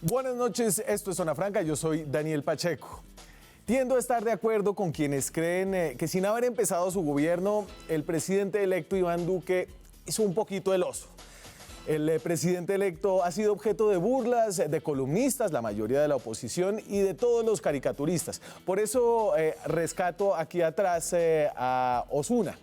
Buenas noches, esto es Zona Franca, yo soy Daniel Pacheco. Tiendo a estar de acuerdo con quienes creen que sin haber empezado su gobierno, el presidente electo Iván Duque hizo un poquito el oso. El presidente electo ha sido objeto de burlas de columnistas, la mayoría de la oposición y de todos los caricaturistas. Por eso rescato aquí atrás a Osuna.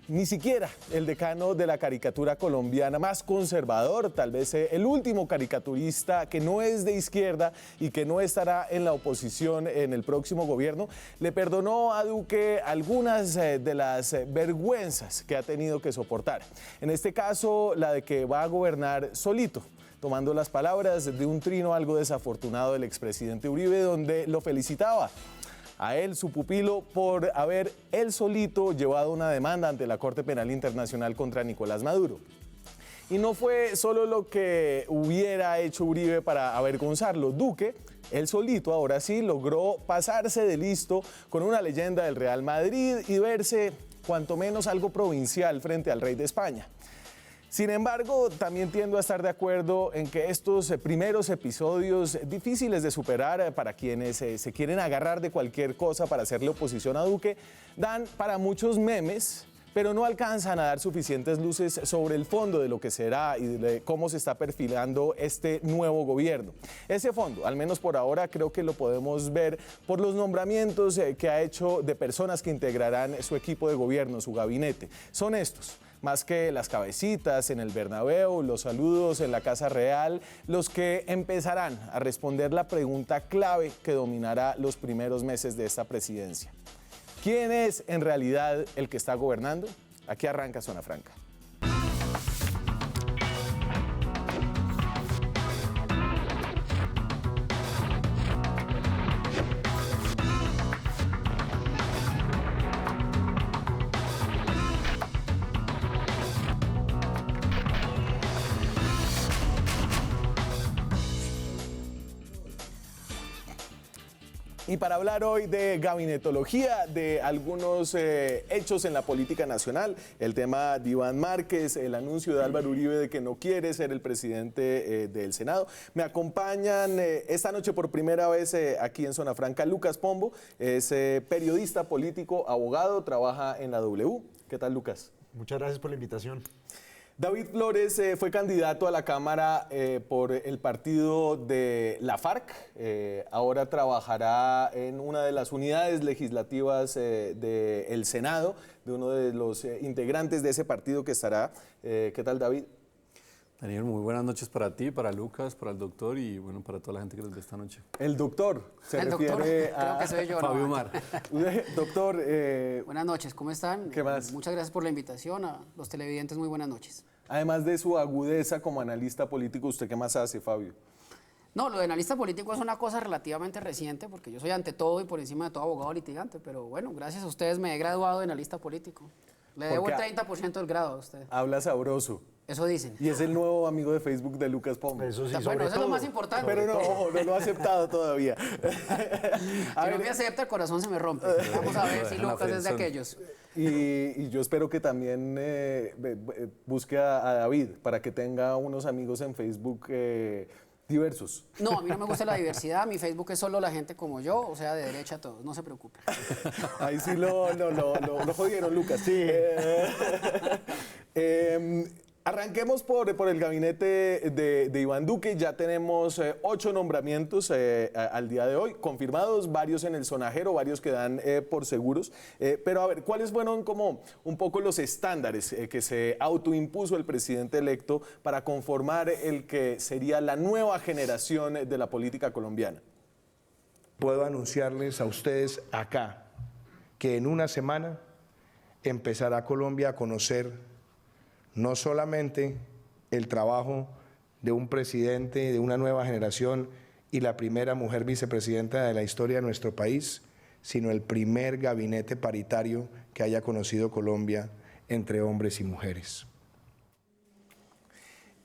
Ni siquiera el decano de la caricatura colombiana más conservador, tal vez el último caricaturista que no es de izquierda y que no estará en la oposición en el próximo gobierno, le perdonó a Duque algunas de las vergüenzas que ha tenido que soportar. En este caso, la de que va a gobernar solito, tomando las palabras de un trino algo desafortunado del expresidente Uribe, donde lo felicitaba a él, su pupilo, por haber él solito llevado una demanda ante la Corte Penal Internacional contra Nicolás Maduro. Y no fue solo lo que hubiera hecho Uribe para avergonzarlo. Duque, él solito, ahora sí, logró pasarse de listo con una leyenda del Real Madrid y verse cuanto menos algo provincial frente al rey de España. Sin embargo, también tiendo a estar de acuerdo en que estos primeros episodios difíciles de superar para quienes se quieren agarrar de cualquier cosa para hacerle oposición a Duque, dan para muchos memes, pero no alcanzan a dar suficientes luces sobre el fondo de lo que será y de cómo se está perfilando este nuevo gobierno. Ese fondo, al menos por ahora, creo que lo podemos ver por los nombramientos que ha hecho de personas que integrarán su equipo de gobierno, su gabinete. Son estos: más que las cabecitas en el Bernabéu, los saludos en la Casa Real, los que empezarán a responder la pregunta clave que dominará los primeros meses de esta presidencia. ¿Quién es en realidad el que está gobernando? Aquí arranca Zona Franca. Y para hablar hoy de gabinetología, de algunos hechos en la política nacional, el tema de Iván Márquez, el anuncio de Álvaro Uribe de que no quiere ser el presidente del Senado, me acompañan esta noche por primera vez aquí en Zona Franca Lucas Pombo, es periodista político, abogado, trabaja en la W. ¿Qué tal, Lucas? Muchas gracias por la invitación. David Flores fue candidato a la Cámara por el partido de la FARC. Ahora trabajará en una de las unidades legislativas del Senado, de uno de los integrantes de ese partido que estará. ¿Qué tal, David? Daniel, muy buenas noches para ti, para Lucas, para el doctor y bueno, para toda la gente que nos ve esta noche. El doctor se refiere a creo que soy yo, Fabio ¿no? Mar. Doctor. Buenas noches, ¿cómo están? ¿Qué más? Muchas gracias por la invitación. A los televidentes, muy buenas noches. Además de su agudeza como analista político, ¿usted qué más hace, Fabio? No, lo de analista político es una cosa relativamente reciente, porque yo soy ante todo y por encima de todo abogado litigante, pero bueno, gracias a ustedes me he graduado de analista político. Le debo el 30% del grado a usted. Habla sabroso. Eso dicen. Y es el nuevo amigo de Facebook de Lucas Pombo. Eso sí, Bueno, eso es lo más importante. Pero no, ojo, no lo ha aceptado todavía. Si no me acepta, el corazón se me rompe. Vamos a ver si Lucas es de aquellos. Y yo espero que también busque a David para que tenga unos amigos en Facebook diversos. No, a mí no me gusta la diversidad. Mi Facebook es solo la gente como yo, o sea, de derecha a todos. No se preocupe. Ahí sí lo jodieron, Lucas. Sí. Arranquemos por el gabinete de Iván Duque. Ya tenemos 8 nombramientos al día de hoy, confirmados, varios en el sonajero, varios que dan por seguros. Pero a ver, ¿cuáles fueron como un poco los estándares que se autoimpuso el presidente electo para conformar el que sería la nueva generación de la política colombiana? Puedo anunciarles a ustedes acá que en una semana empezará Colombia a conocer no solamente el trabajo de un presidente de una nueva generación y la primera mujer vicepresidenta de la historia de nuestro país, sino el primer gabinete paritario que haya conocido Colombia entre hombres y mujeres.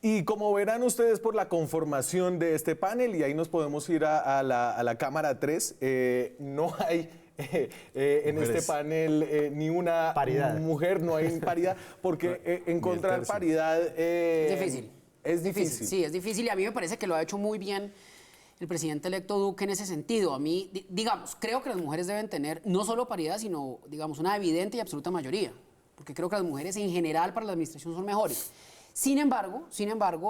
Y como verán ustedes por la conformación de este panel, y ahí nos podemos ir a la cámara 3, no hay en este panel ni una paridad. Mujer, no hay paridad, porque encontrar paridad Es difícil. es difícil. Sí, es difícil y a mí me parece que lo ha hecho muy bien el presidente electo Duque en ese sentido. A mí, digamos, creo que las mujeres deben tener no solo paridad, sino, digamos, una evidente y absoluta mayoría, porque creo que las mujeres en general para la administración son mejores. Sin embargo,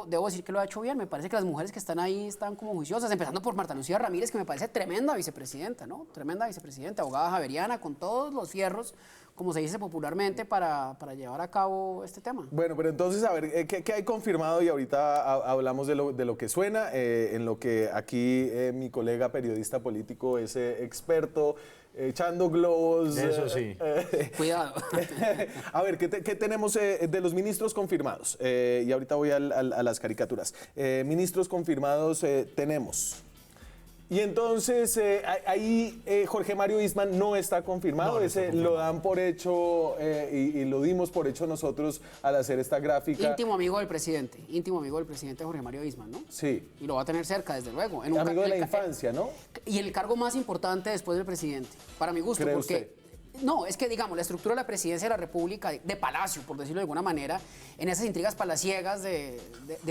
debo decir que lo ha hecho bien. Me parece que las mujeres que están ahí están como juiciosas, empezando por Marta Lucía Ramírez, que me parece tremenda vicepresidenta, ¿no? Tremenda vicepresidenta, abogada javeriana, con todos los fierros, como se dice popularmente, para llevar a cabo este tema. Bueno, pero entonces, a ver, ¿qué hay confirmado? Y ahorita hablamos de lo que suena, en lo que aquí mi colega periodista político es experto, echando globos. Eso sí. Cuidado. A ver, ¿qué tenemos de los ministros confirmados? Y ahorita voy a las caricaturas. Ministros confirmados tenemos. Y entonces, ahí Jorge Mario Eastman no está confirmado, ese lo dan por hecho y lo dimos por hecho nosotros al hacer esta gráfica. Íntimo amigo del presidente Jorge Mario Eastman, ¿no? Sí. Y lo va a tener cerca, desde luego. Amigo de la infancia, ¿no? Y el cargo más importante después del presidente, para mi gusto, ¿Cree porque... usted? No, es que, digamos, la estructura de la presidencia de la República, de palacio, por decirlo de alguna manera, en esas intrigas palaciegas de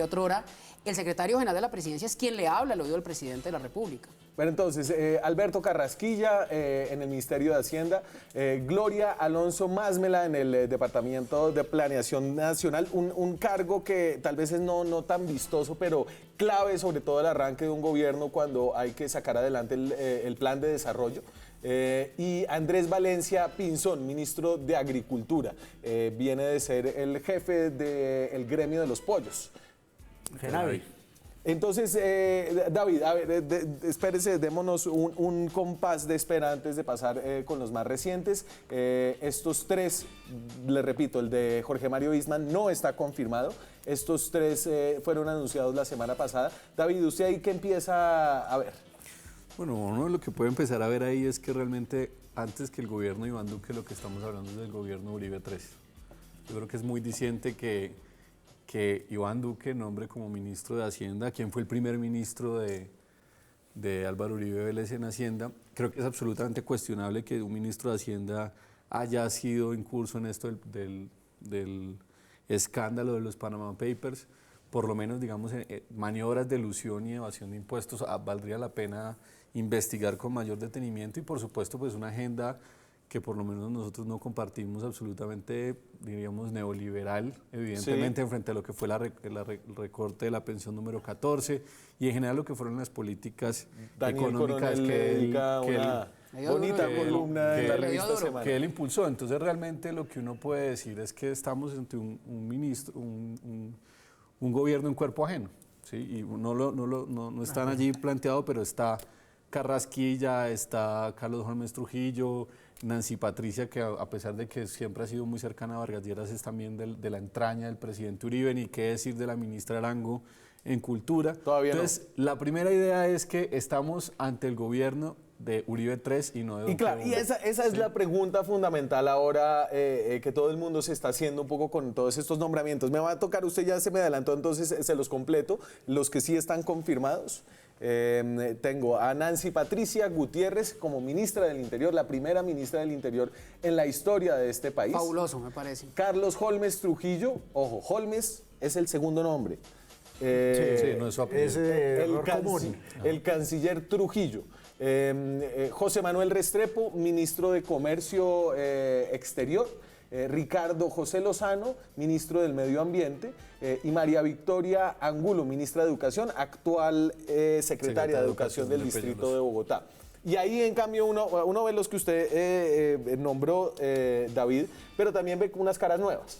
otrora, el secretario general de la presidencia es quien le habla al oído del presidente de la República. Bueno, entonces, Alberto Carrasquilla en el Ministerio de Hacienda, Gloria Alonso Másmela en el Departamento de Planeación Nacional, un cargo que tal vez es no tan vistoso, pero clave sobre todo el arranque de un gobierno cuando hay que sacar adelante el plan de desarrollo. Y Andrés Valencia Pinzón, ministro de Agricultura, viene de ser el jefe del gremio de los pollos. Genavi. Entonces, David, a ver, espérese, démonos un compás de espera antes de pasar con los más recientes. Estos tres, le repito, el de Jorge Mario Eastman no está confirmado. Estos tres fueron anunciados la semana pasada. David, ¿usted ahí qué empieza a ver? Bueno, uno lo que puede empezar a ver ahí es que realmente antes que el gobierno de Iván Duque lo que estamos hablando es del gobierno Uribe III. Yo creo que es muy diciente que Iván Duque nombre como ministro de Hacienda, quien fue el primer ministro de Álvaro Uribe Vélez en Hacienda. Creo que es absolutamente cuestionable que un ministro de Hacienda haya sido incurso en esto del escándalo de los Panama Papers. Por lo menos, digamos, maniobras de elusión y evasión de impuestos, valdría la pena investigar con mayor detenimiento y, por supuesto, pues una agenda que por lo menos nosotros no compartimos absolutamente, diríamos, neoliberal, evidentemente, sí, frente a lo que fue el recorte de la pensión número 14 y en general lo que fueron las políticas Daniel económicas Coronel dedica una bonita columna en la revista Semana. Que él impulsó. Entonces, realmente lo que uno puede decir es que estamos ante un ministro, un gobierno en cuerpo ajeno, ¿sí? Y no están allí planteados, pero está Carrasquilla, está Carlos Holmes Trujillo, Nancy Patricia, que a pesar de que siempre ha sido muy cercana a Vargas Lleras, es también de la entraña del presidente Uribe, ni qué decir de la ministra Arango en Cultura. Todavía Entonces, la primera idea es que estamos ante el gobierno de Uribe III y no de Duque. Y claro, y esa es la pregunta fundamental ahora que todo el mundo se está haciendo un poco con todos estos nombramientos. Me va a tocar, usted ya se me adelantó, entonces se los completo, los que sí están confirmados. Tengo a Nancy Patricia Gutiérrez como ministra del Interior, la primera ministra del Interior en la historia de este país. Fabuloso, me parece. Carlos Holmes Trujillo, ojo, Holmes es el segundo nombre. Sí, no es su apellido. El canciller Trujillo. José Manuel Restrepo, ministro de Comercio Exterior. Ricardo José Lozano, ministro del Medio Ambiente, y María Victoria Angulo, ministra de Educación, actual secretaria de Educación del Distrito de Bogotá. Y ahí, en cambio, uno ve los que usted nombró, David, pero también ve unas caras nuevas.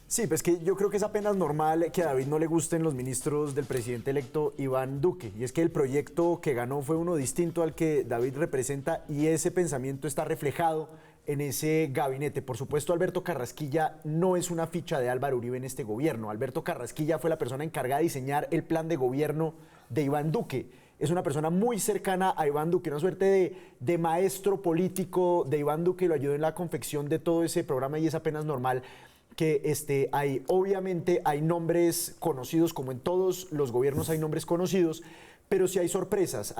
Sí, pues que yo creo que es apenas normal que a David no le gusten los ministros del presidente electo Iván Duque. Y es que el proyecto que ganó fue uno distinto al que David representa y ese pensamiento está reflejado en ese gabinete. Por supuesto, Alberto Carrasquilla no es una ficha de Álvaro Uribe en este gobierno. Alberto Carrasquilla fue la persona encargada de diseñar el plan de gobierno de Iván Duque. Es una persona muy cercana a Iván Duque, una suerte de maestro político de Iván Duque, lo ayudó en la confección de todo ese programa y es apenas normal que obviamente hay nombres conocidos, como en todos los gobiernos hay nombres conocidos, Pero sí hay sorpresas,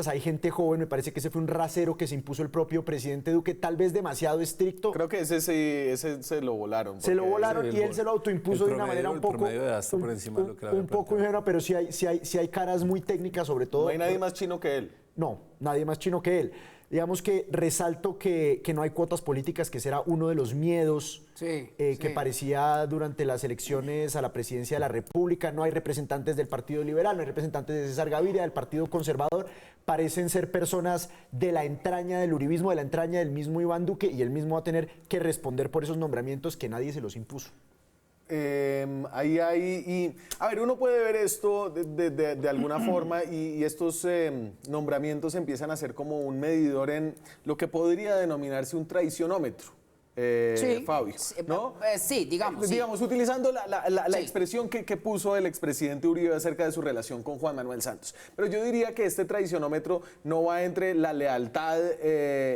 hay gente joven, me parece que ese fue un rasero que se impuso el propio presidente Duque, tal vez demasiado estricto. Creo que ese sí, ese se lo volaron. Se lo porque volaron el y él se lo autoimpuso el de una manera promedio- un el poco... promedio de edad está por encima de lo que le había un poco planteado. ingenua, pero sí hay caras muy técnicas, sobre todo... No hay nadie más chino que él. No, nadie más chino que él. Digamos que resalto que no hay cuotas políticas, que ese era uno de los miedos Sí, que sí. parecía durante las elecciones a la presidencia de la República. No hay representantes del Partido Liberal, no hay representantes de César Gaviria, del Partido Conservador. Parecen ser personas de la entraña del uribismo, de la entraña del mismo Iván Duque, y él mismo va a tener que responder por esos nombramientos que nadie se los impuso. Ahí hay, y a ver, uno puede ver esto de alguna forma y estos nombramientos empiezan a ser como un medidor en lo que podría denominarse un traicionómetro. Fabio, ¿no? Sí, digamos. sí. Digamos, utilizando la Sí. expresión que puso el expresidente Uribe acerca de su relación con Juan Manuel Santos. Pero yo diría que este traicionómetro no va entre la lealtad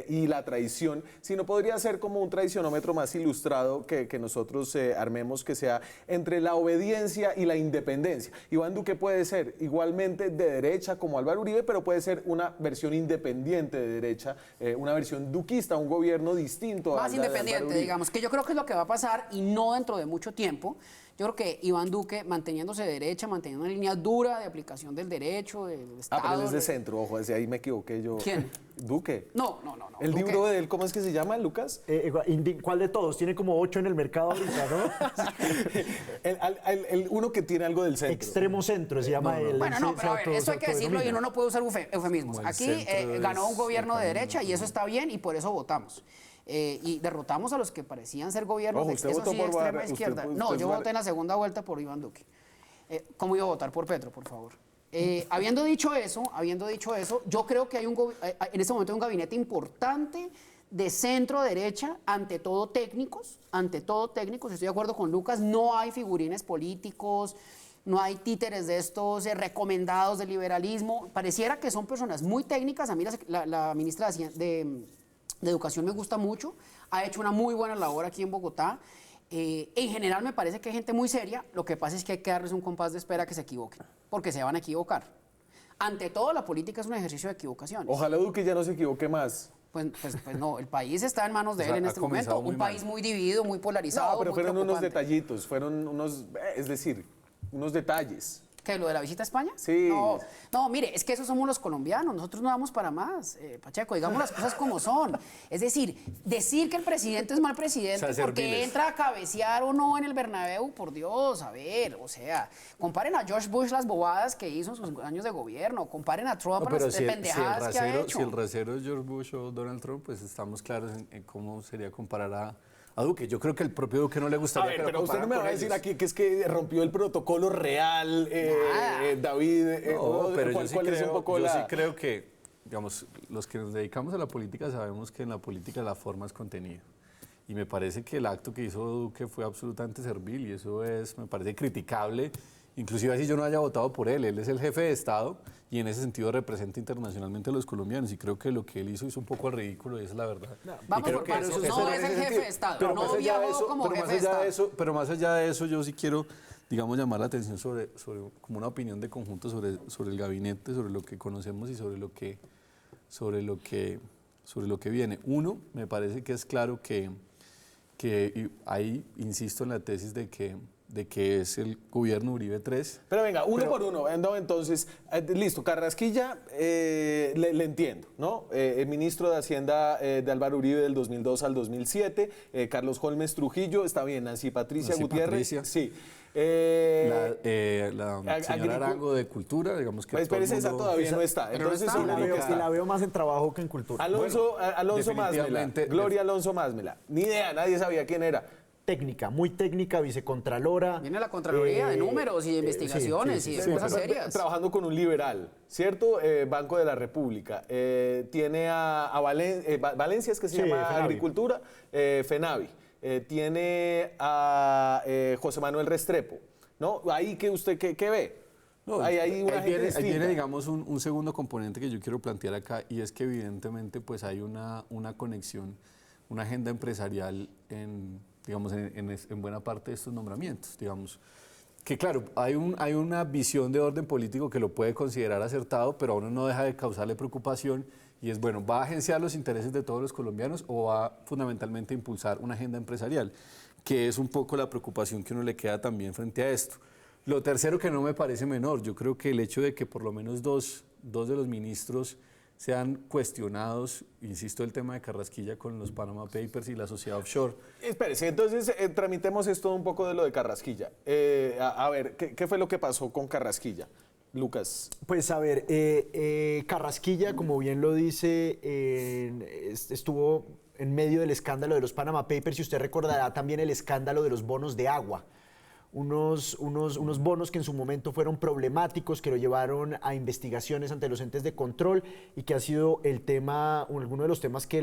y la traición, sino podría ser como un traicionómetro más ilustrado que nosotros armemos, que sea entre la obediencia y la independencia. Iván Duque puede ser igualmente de derecha como Álvaro Uribe, pero puede ser una versión independiente de derecha, una versión duquista, un gobierno distinto. Más al de independiente, Álvaro Uribe. digamos, que yo creo que es lo que va a pasar y no dentro de mucho tiempo. Yo creo que Iván Duque, manteniéndose de derecha, manteniendo una línea dura de aplicación del derecho, del Estado. Pero él es de centro, ojo, ese ahí me equivoqué yo. ¿Quién? Duque. No. El Duque. libro de él, ¿cómo es que se llama, Lucas? ¿Cuál de todos? Tiene como 8 en el mercado ahorita, ¿no? Uno que tiene algo del centro. Extremo centro se llama el... Bueno, no, pero a ver, eso hay que decirlo y uno no. no puede usar eufemismos. Como el Aquí centro ganó un es gobierno de el camino. derecha y eso está bien y por eso votamos. Y derrotamos a los que parecían ser gobiernos Ojo, de usted eso votó sí, por extrema Vargas, izquierda. usted- No, usted yo es voté en la segunda vuelta por Iván Duque. ¿Cómo iba a votar por Petro, por favor? Habiendo dicho eso, yo creo que hay en este momento hay un gabinete importante de centro derecha, ante todo técnicos, estoy de acuerdo con Lucas, no hay figurines políticos, no hay títeres de estos recomendados del liberalismo, pareciera que son personas muy técnicas. A mí la ministra de Educación me gusta mucho, ha hecho una muy buena labor aquí en Bogotá. En general me parece que hay gente muy seria, lo que pasa es que hay que darles un compás de espera que se equivoquen, porque se van a equivocar. Ante todo, la política es un ejercicio de equivocaciones. Ojalá Duque ya no se equivoque más. Pues no, el país está en manos de O sea, él en ha este momento, comenzado muy un mal. país muy dividido, muy polarizado. No, pero muy fueron unos preocupante. detallitos, fueron unos, es decir, unos detalles. ¿Qué, lo de la visita a España? Sí. No, mire, es que esos somos los colombianos, nosotros no damos para más, Pacheco, digamos las cosas como son. Es decir que el presidente es mal presidente O sea, porque serviles. entra a cabecear o no en el Bernabéu, por Dios, a ver, o sea, comparen a George Bush las bobadas que hizo en sus años de gobierno, comparen a Trump No, las pero si el pendejadas que ha hecho. si el rasero es George Bush o Donald Trump, pues estamos claros en cómo sería comparar a Duque. Yo creo que el propio Duque no le A gustaría ver, que lo pero usted no me va a compararan decir con aquí que es que rompió el protocolo real, David. ellos. No, pero ¿cuál es un poco yo la- sí creo que, digamos, los que nos dedicamos a la política sabemos que en la política la forma es contenido. Y me parece que el acto que hizo Duque fue absolutamente servil y eso me parece criticable. Inclusive así yo no haya votado por él es el jefe de Estado y en ese sentido representa internacionalmente a los colombianos y creo que lo que él hizo un poco al ridículo y esa es la verdad. Vamos Y creo por que partes, eso- no eso es en el ese jefe de Estado, pero no más allá de viajó eso- como pero jefe más de allá de Estado. eso, pero más allá de eso yo sí quiero, digamos, llamar la atención sobre como una opinión de conjunto sobre el gabinete, sobre lo que conocemos y sobre lo que viene. Uno, me parece que es claro que y ahí insisto en la tesis de que es el gobierno Uribe 3. Pero venga, uno por uno. No, entonces, listo, Carrasquilla, le entiendo, ¿no? El ministro de Hacienda de Álvaro Uribe del 2002 al 2007, Carlos Holmes Trujillo, está bien, Nancy Patricia Nancy Gutiérrez. Patricia. Sí. La señora agricu- Arango de Cultura, digamos que Pues, todo el espérese, esa mundo- todavía no está. pero no Entonces, está. Y la, uno veo, que está. y la veo más en trabajo que en cultura. Alonso Másmela, definitivamente- Gloria Alonso Másmela. Ni idea, nadie sabía quién era. Técnica, muy técnica, vicecontralora. Viene la Contraloría de números y de investigaciones y de cosas serias. Trabajando con un liberal, ¿cierto? Banco de la República. Tiene a Valencia, es que se Sí, llama Fenavi. Agricultura, Fenavi. Tiene a José Manuel Restrepo, ¿no? Ahí que usted, ¿qué ve? No, hay una gente ahí viene, distinta. digamos, un segundo componente que yo quiero plantear acá y es que evidentemente pues hay una conexión, una agenda empresarial en buena parte de estos nombramientos, digamos. que claro, hay una visión de orden político que lo puede considerar acertado, pero a uno no deja de causarle preocupación y es, bueno, ¿va a agenciar los intereses de todos los colombianos o va fundamentalmente a impulsar una agenda empresarial? Que es un poco la preocupación que uno le queda también frente a esto. Lo tercero que no me parece menor, yo creo que el hecho de que por lo menos dos de los ministros sean cuestionados, insisto, el tema de Carrasquilla con los Panama Papers y la sociedad offshore. Espérese, entonces tramitemos esto un poco de lo de Carrasquilla. A ver, ¿qué fue lo que pasó con Carrasquilla? Lucas. Pues a ver, Carrasquilla, como bien lo dice, estuvo en medio del escándalo de los Panama Papers y usted recordará también el escándalo de los bonos de agua. Unos bonos que en su momento fueron problemáticos, que lo llevaron a investigaciones ante los entes de control y que ha sido el tema, alguno de los temas que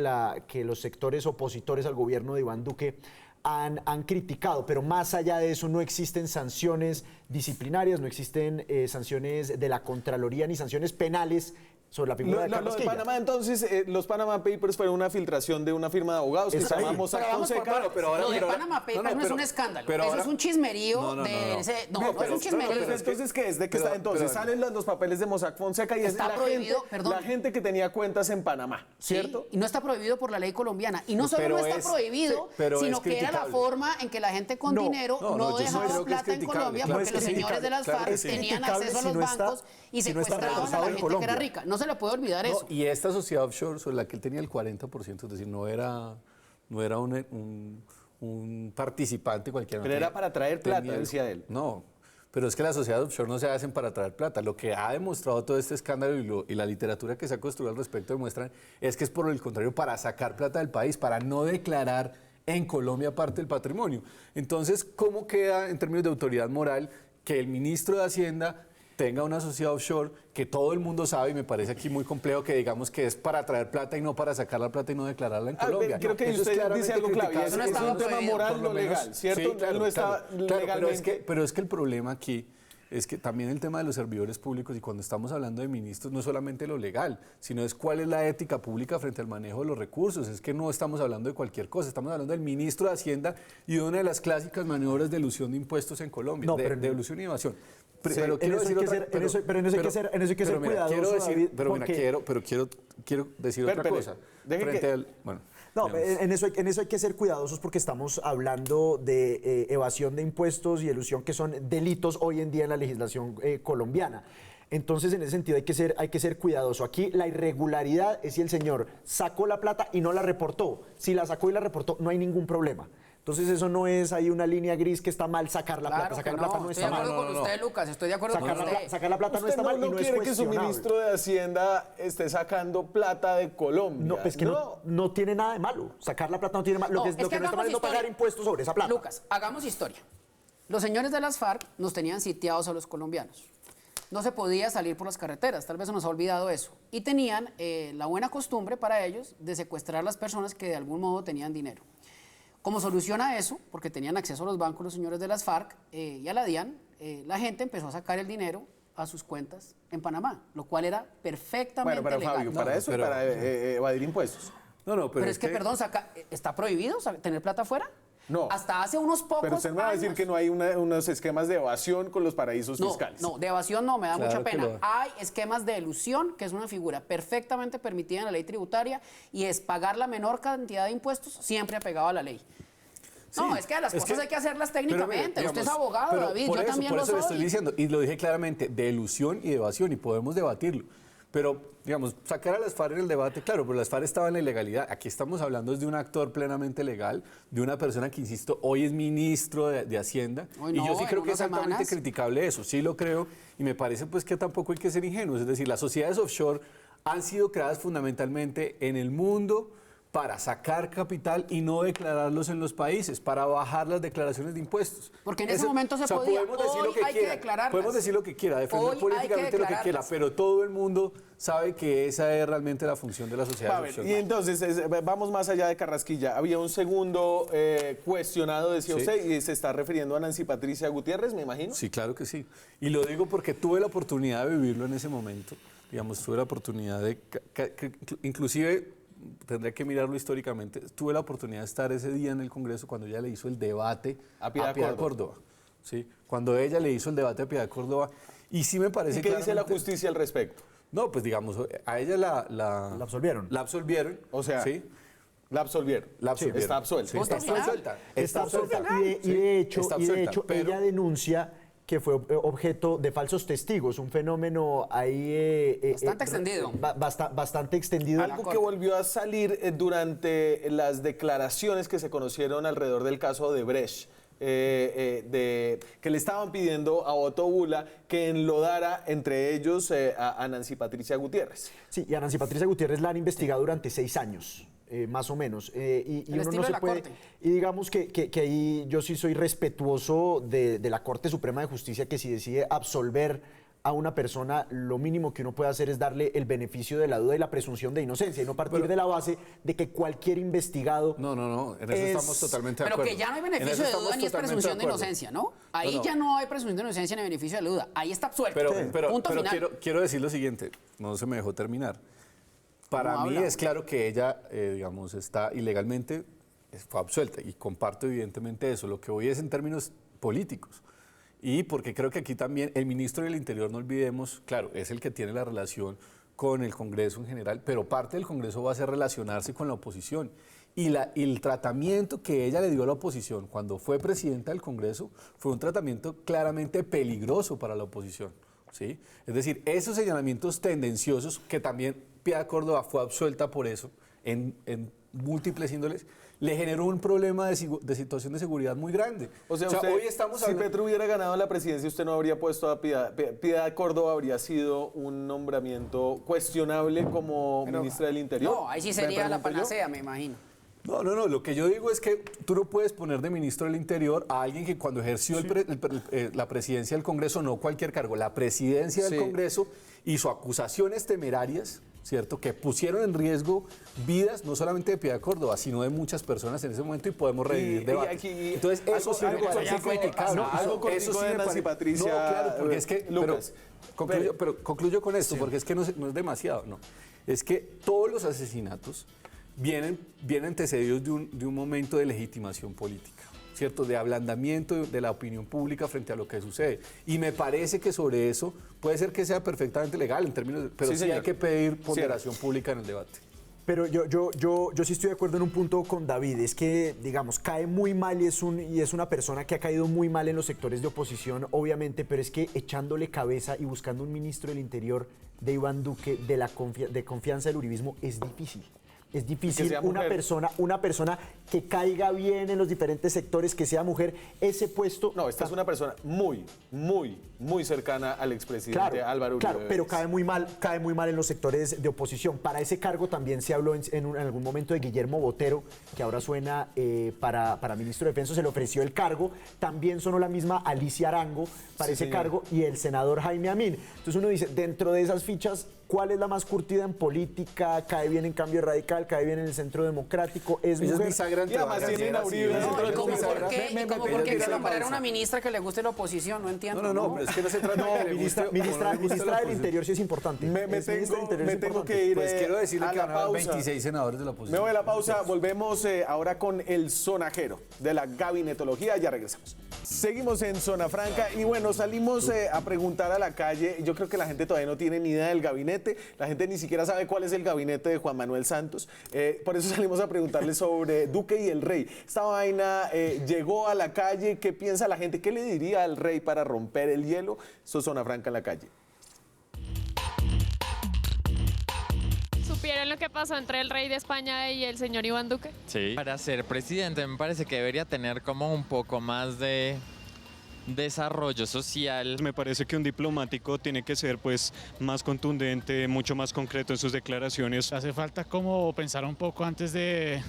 los sectores opositores al gobierno de Iván Duque han criticado, pero más allá de eso no existen sanciones disciplinarias, no existen sanciones de la Contraloría ni sanciones penales sobre la figura de Lo de Carrasquilla. Panamá, entonces, los Panama Papers fueron una filtración de una firma de abogados que se llama Mossack Fonseca. Lo de Panama Papers no es un escándalo, eso es un chismerío no es un chismerío. Entonces, ¿qué es? ¿De qué está? Entonces, salen los papeles de Mossack Fonseca y es Está prohibido, la gente que tenía cuentas en Panamá, ¿cierto? Sí, y no está prohibido por la ley colombiana. Y no solo no está prohibido, sino que era la forma en que la gente con dinero no dejaba plata en Colombia porque los señores de las FARC tenían acceso a los bancos y secuestraban a la gente que era rica. No se le puede olvidar eso. Y esta sociedad offshore sobre la que él tenía el 40%, es decir, no era un participante cualquiera. Pero era para traer plata, decía él. No, pero es que las sociedades offshore no se hacen para traer plata. Lo que ha demostrado todo este escándalo y la literatura que se ha construido al respecto demuestran es que es por el contrario para sacar plata del país, para no declarar en Colombia parte del patrimonio. Entonces, ¿cómo queda en términos de autoridad moral que el ministro de Hacienda tenga una sociedad offshore que todo el mundo sabe, y me parece aquí muy complejo que digamos que es para traer plata y no para sacar la plata y no declararla en Colombia? Creo que usted dice algo clave, es un tema moral no legal, ¿cierto? Sí, claro, no está legalmente. pero es que el problema aquí es que también el tema de los servidores públicos, y cuando estamos hablando de ministros, no es solamente lo legal, sino es cuál es la ética pública frente al manejo de los recursos. Es que no estamos hablando de cualquier cosa, estamos hablando del ministro de Hacienda y de una de las clásicas maniobras de elusión de impuestos en Colombia, de elusión y evasión. Pero quiero decir en eso hay que ser cuidadoso, quiero decir, David, pero mira, quiero decir otra cosa. En eso hay que ser cuidadosos porque estamos hablando de evasión de impuestos y elusión, que son delitos hoy en día en la legislación colombiana. Entonces, en ese sentido hay que ser cuidadoso. Aquí la irregularidad es si el señor sacó la plata y no la reportó. Si la sacó y la reportó, no hay ningún problema. Entonces eso no es ahí una línea gris que está mal sacar la plata. Sacar la plata no está mal. Estoy de acuerdo con usted, Lucas, estoy de acuerdo con usted. Sacar la plata no está mal y no es quiere que su cuestionable. ministro de Hacienda esté sacando plata de Colombia. No, pues que no tiene nada de malo. Sacar la plata no tiene malo. Lo que no está mal es no pagar impuestos sobre esa plata. Lucas, hagamos historia. Los señores de las FARC nos tenían sitiados a los colombianos. No se podía salir por las carreteras, tal vez se nos ha olvidado eso. Y tenían la buena costumbre para ellos de secuestrar a las personas que de algún modo tenían dinero. Como solución a eso, porque tenían acceso a los bancos los señores de las FARC y a la DIAN, la gente empezó a sacar el dinero a sus cuentas en Panamá, lo cual era perfectamente pero legal. Fabio, para eso, para evadir impuestos. Pero es que, perdón, ¿está prohibido tener plata afuera? No. Hasta hace unos pocos Pero usted me va a decir que no hay unos esquemas de evasión con los paraísos fiscales. No, de evasión no, me da mucha pena. Hay esquemas de elusión, que es una figura perfectamente permitida en la ley tributaria, y es pagar la menor cantidad de impuestos siempre apegado a la ley. No, es que las cosas hay que hacerlas técnicamente. Usted es abogado, David, yo también lo soy. Por eso le estoy diciendo, y lo dije claramente, de elusión y de evasión, y podemos debatirlo. Pero, digamos, sacar a las FARC en el debate, claro, pero las FARC estaban en la ilegalidad. Aquí estamos hablando de un actor plenamente legal, de una persona que, insisto, hoy es ministro de Hacienda. Y yo sí creo que es altamente criticable eso, sí lo creo. Y me parece pues que tampoco hay que ser ingenuos. Es decir, las sociedades offshore han sido creadas fundamentalmente en el mundo para sacar capital y no declararlos en los países, para bajar las declaraciones de impuestos. Porque en ese momento se podía, podemos decir lo que hay que declararlas. Podemos decir lo que quiera, defender políticamente lo que quiera, pero todo el mundo sabe que esa es realmente la función de la sociedad. Y entonces, vamos más allá de Carrasquilla. Había un segundo cuestionado, decía usted, y se está refiriendo a Nancy Patricia Gutiérrez, me imagino. Sí, claro que sí. Y lo digo porque tuve la oportunidad de vivirlo en ese momento. Digamos, tuve la oportunidad de, inclusive, tendré que mirarlo históricamente, tuve la oportunidad de estar ese día en el Congreso cuando ella le hizo el debate a Piedad Córdoba. ¿sí? Cuando ella le hizo el debate a Piedad Córdoba, y sí me parece ¿Y qué dice la claramente- justicia al respecto? No, pues digamos, a ella la absolvieron. La absolvieron, O sea, ¿sí? la absolvieron. La absolvieron. Está absuelta. Sí, ¿Punto está final? absuelta. Está absuelta. Y Sí, de hecho, está absuelta, pero- ella denuncia que fue objeto de falsos testigos, un fenómeno ahí... Bastante extendido. Bastante extendido. Algo que volvió a salir durante las declaraciones que se conocieron alrededor del caso de Brecht, que le estaban pidiendo a Otto Bula que enlodara entre ellos a Nancy Patricia Gutiérrez. Sí, y a Nancy Patricia Gutiérrez la han investigado durante 6 años. Más o menos. Y El estilo de la Corte. Y digamos que ahí yo sí soy respetuoso de la Corte Suprema de Justicia, que si decide absolver a una persona, lo mínimo que uno puede hacer es darle el beneficio de la duda y la presunción de inocencia, y no partir de la base de que cualquier investigado... No, en eso estamos totalmente de Pero acuerdo. que ya no hay En beneficio eso de estamos duda ni es totalmente presunción de acuerdo. inocencia, ¿no? Ahí No. ya no hay presunción de inocencia ni beneficio de la duda. Ahí está absuelto. Pero Punto final. quiero decir lo siguiente, no se me dejó terminar. Para No mí habla. es claro que ella, digamos, está ilegalmente, fue absuelta y comparto evidentemente eso. Lo que voy es en términos políticos. Y porque creo que aquí también el ministro del Interior, no olvidemos, claro, es el que tiene la relación con el Congreso en general, pero parte del Congreso va a ser relacionarse con la oposición. Y el tratamiento que ella le dio a la oposición cuando fue presidenta del Congreso fue un tratamiento claramente peligroso para la oposición, ¿sí? Es decir, esos señalamientos tendenciosos, que también Piedad Córdoba fue absuelta por eso, en múltiples índoles, le generó un problema de situación de seguridad muy grande. O sea, usted, hoy estamos si hablando... Petro hubiera ganado la presidencia, usted no habría puesto a Piedad Córdoba, habría sido un nombramiento cuestionable como ministra del Interior. No, ahí sí Me sería la pregunto yo. panacea, me imagino. No, lo que yo digo es que tú no puedes poner de ministro del Interior a alguien que cuando ejerció la presidencia del Congreso, no cualquier cargo, la presidencia del Sí. Congreso, hizo acusaciones temerarias, ¿cierto?, que pusieron en riesgo vidas no solamente de Piedad Córdoba, sino de muchas personas en ese momento, y podemos revivir debates. Entonces, Eso sí me parece criticable. Algo Eso sí de me Nancy parece- Patricia. No, claro, porque es que... Lucas. Pero concluyo con esto, porque es que no es demasiado, no. Es que todos los asesinatos vienen antecedidos de un momento de legitimación política, ¿cierto? De ablandamiento de la opinión pública frente a lo que sucede. Y me parece que sobre eso puede ser que sea perfectamente legal en términos de, pero Sí, sí señor. hay que pedir ponderación pública en el debate. Pero yo sí estoy de acuerdo en un punto con David, es que, digamos, cae muy mal y es una persona que ha caído muy mal en los sectores de oposición, obviamente, pero es que echándole cabeza y buscando un ministro del Interior de Iván Duque de confianza del uribismo es difícil. Es difícil sea una persona que caiga bien en los diferentes sectores, que sea mujer, ese puesto... No, esta es una persona muy cercana al expresidente Álvaro Uribe. Claro, pero cae muy mal en los sectores de oposición. Para ese cargo también se habló en algún momento de Guillermo Botero, que ahora suena para ministro de Defensa, se le ofreció el cargo. También sonó la misma Alicia Arango para Sí, ese señor. cargo y el senador Jaime Amín. Entonces uno dice, dentro de esas fichas, ¿cuál es la más curtida en política? ¿Cae bien en Cambio Radical? ¿Cae bien en el Centro Democrático? ¿Es Ella es mujer? bisagra Y además tiene a Uribe en el centro No, del ¿y cómo Congreso. por qué? Me- ¿Y cómo me- por qué me- quiere me- nombrar a una ministra que le guste la oposición? No entiendo. No, pero es que no se trata de que le guste o no le guste la Ministra del oposición. Interior sí es importante. Me Es ministra del Interior me es tengo importante. que ir Pues quiero decirle a que la van a haber pausa. 26 senadores de la oposición. Me voy a la pausa, volvemos ahora con el sonajero de la gabinetología, ya regresamos. Seguimos en Zona Franca y bueno, salimos a preguntar a la calle. Yo creo que la gente todavía no tiene ni idea del gabinete, la gente ni siquiera sabe cuál es el gabinete de Juan Manuel Santos. Por eso salimos a preguntarle sobre Duque y el rey. Esta vaina llegó a la calle, ¿qué piensa la gente? ¿Qué le diría al rey para romper el hielo? Esto es Zona Franca en la calle. ¿Supieron lo que pasó entre el rey de España y el señor Iván Duque? Sí. Para ser presidente me parece que debería tener como un poco más de desarrollo social. Me parece que un diplomático tiene que ser pues más contundente, mucho más concreto en sus declaraciones. Hace falta como pensar un poco antes de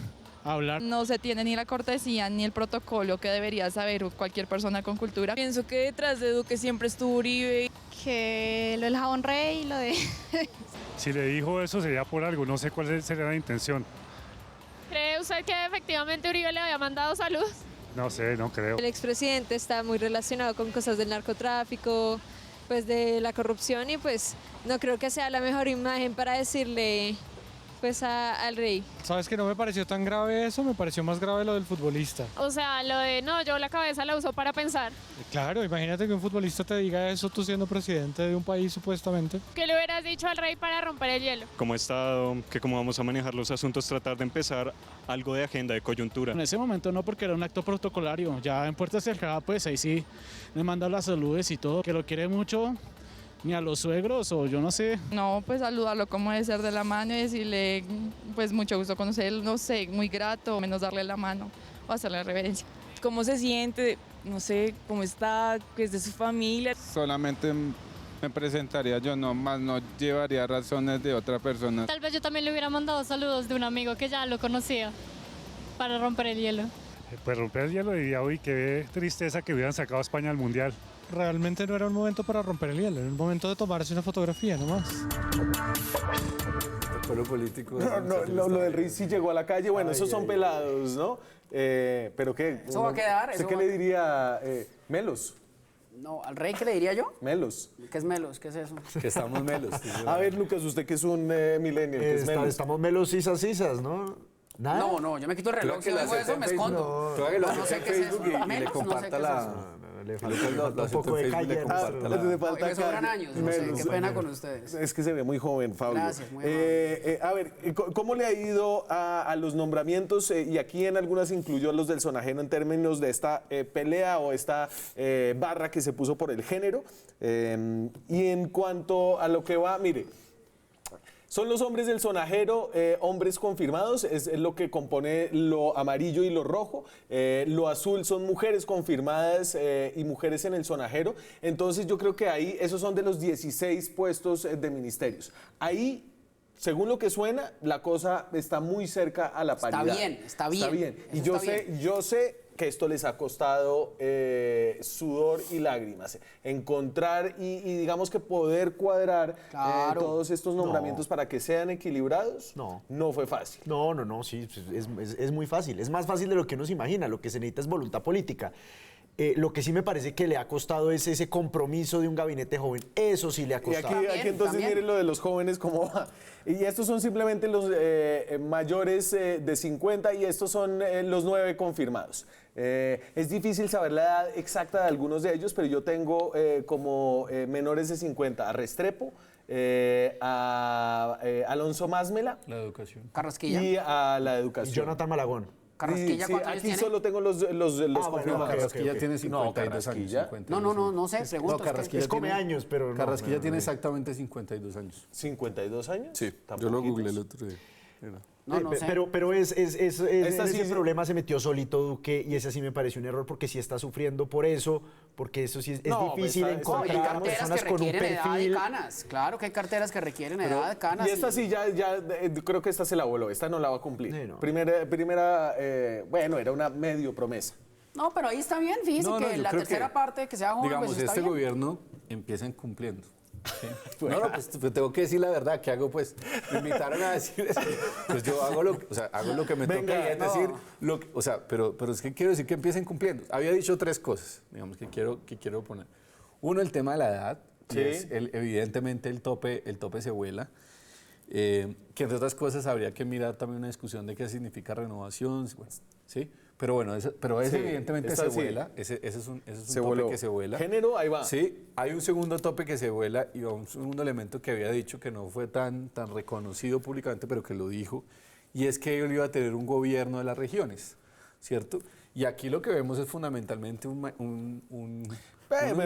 hablar. No se tiene ni la cortesía ni el protocolo que debería saber cualquier persona con cultura. Pienso que detrás de Duque siempre estuvo Uribe. Que lo del jabón rey, lo de... Si le dijo eso sería por algo, no sé cuál sería la intención. ¿Cree usted que efectivamente Uribe le había mandado salud? No sé, no creo. El expresidente está muy relacionado con cosas del narcotráfico, pues de la corrupción y pues no creo que sea la mejor imagen para decirle pues al rey. ¿Sabes que no me pareció tan grave eso? Me pareció más grave lo del futbolista. O sea, lo de no, yo la cabeza la uso para pensar. Claro, imagínate que un futbolista te diga eso tú siendo presidente de un país supuestamente. ¿Qué le hubieras dicho al rey para romper el hielo? Cómo ha estado, que cómo vamos a manejar los asuntos, tratar de empezar algo de agenda, de coyuntura. En ese momento no, porque era un acto protocolario. Ya en Puerta Cerrada, pues ahí sí le manda las saludes y todo, que lo quiere mucho. Ni a los suegros o yo no sé. No, pues saludarlo como debe ser de la mano y decirle, pues mucho gusto conocerlo, no sé, muy grato, menos darle la mano o hacerle reverencia. ¿Cómo se siente? No sé, cómo está, que es de su familia. Solamente me presentaría yo, no más no llevaría razones de otra persona. Tal vez yo también le hubiera mandado saludos de un amigo que ya lo conocía para romper el hielo. Pues romper el hielo diría, uy, qué tristeza que hubieran sacado a España al Mundial. Realmente no era un momento para romper el hielo, era un momento de tomarse una fotografía nomás. Lo político. Lo del rey sí llegó a la calle. Bueno, esos son pelados, ¿no? ¿Pero qué? Eso va a quedar. ¿Usted qué le diría? ¿Melos? No, ¿al rey qué le diría yo? Melos. ¿Qué es melos? ¿Qué es eso? Que estamos melos. A ver, Lucas, usted que es un millennial, ¿qué es melos? Estamos melos sisas, ¿no? ¿Nada? No, yo me quito el reloj. Si digo eso, me escondo. No sé qué es eso. Y le comparta la... Le falta un poco de calle. Me sobran años, no sé, qué pena con ustedes. Es que se ve muy joven, Fabio. Gracias, muy amable. A ver, ¿cómo le ha ido a los nombramientos? Y aquí en algunas incluyó los del sonajero en términos de esta pelea o esta barra que se puso por el género. Y en cuanto a lo que va, mire, son los hombres del sonajero, hombres confirmados, es lo que compone lo amarillo y lo rojo. Lo azul son mujeres confirmadas y mujeres en el sonajero. Entonces yo creo que ahí, esos son de los 16 puestos de ministerios. Ahí, según lo que suena, la cosa está muy cerca a la paridad. Está bien. Y yo sé que esto les ha costado sudor y lágrimas. Encontrar y digamos que poder cuadrar todos estos nombramientos para que sean equilibrados, no fue fácil. No, sí, es muy fácil. Es más fácil de lo que uno se imagina. Lo que se necesita es voluntad política. Lo que sí me parece que le ha costado es ese compromiso de un gabinete joven. Eso sí le ha costado. Y aquí entonces miren lo de los jóvenes cómo va. Y estos son simplemente los mayores de 50 y estos son los 9 confirmados. Es difícil saber la edad exacta de algunos de ellos, pero yo tengo como menores de 50 a Restrepo, a Alonso Másmela. La educación. Carrasquilla. Y a la educación. Y Jonathan Malagón. Carrasquilla, Sí, ¿cuántos años aquí tiene? solo tengo los confirmados. Carrasquilla tiene 52 años. No sé, pregunto. Carrasquilla come años, pero no. Carrasquilla tiene exactamente 52 años. ¿52 años? Sí, yo lo googleé el otro día. No sé. Pero ese sí, problema se metió solito Duque y ese sí me pareció un error porque sí está sufriendo por eso, porque eso sí es difícil hay encontrar carteras personas que con un requieren edad y perfil. canas. Claro que hay carteras que requieren edad, canas. Y esta sí ya creo que esta se la voló, esta no la va a cumplir. Sí, no. Primera bueno, era una medio promesa. No, pero ahí está bien, fíjese que la tercera parte que sea joven, digamos, pues está este bien. gobierno empieza incumpliendo. Sí. Bueno. Pues tengo que decir la verdad, ¿qué hago? Pues me invitaron a decir eso. Pues yo hago lo que me toca y es decir, pero es que quiero decir que empiecen cumpliendo. Había dicho 3 cosas, digamos, que quiero poner. Uno, el tema de la edad, que es evidentemente el tope se vuela. Que entre otras cosas habría que mirar también una discusión de qué significa renovación, ¿sí? Pero bueno, ese evidentemente se vuela, ese es un tope que se vuela. Género, ahí va. Sí, hay un segundo tope que se vuela y un segundo elemento que había dicho que no fue tan reconocido públicamente, pero que lo dijo, y es que él iba a tener un gobierno de las regiones, ¿cierto? Y aquí lo que vemos es fundamentalmente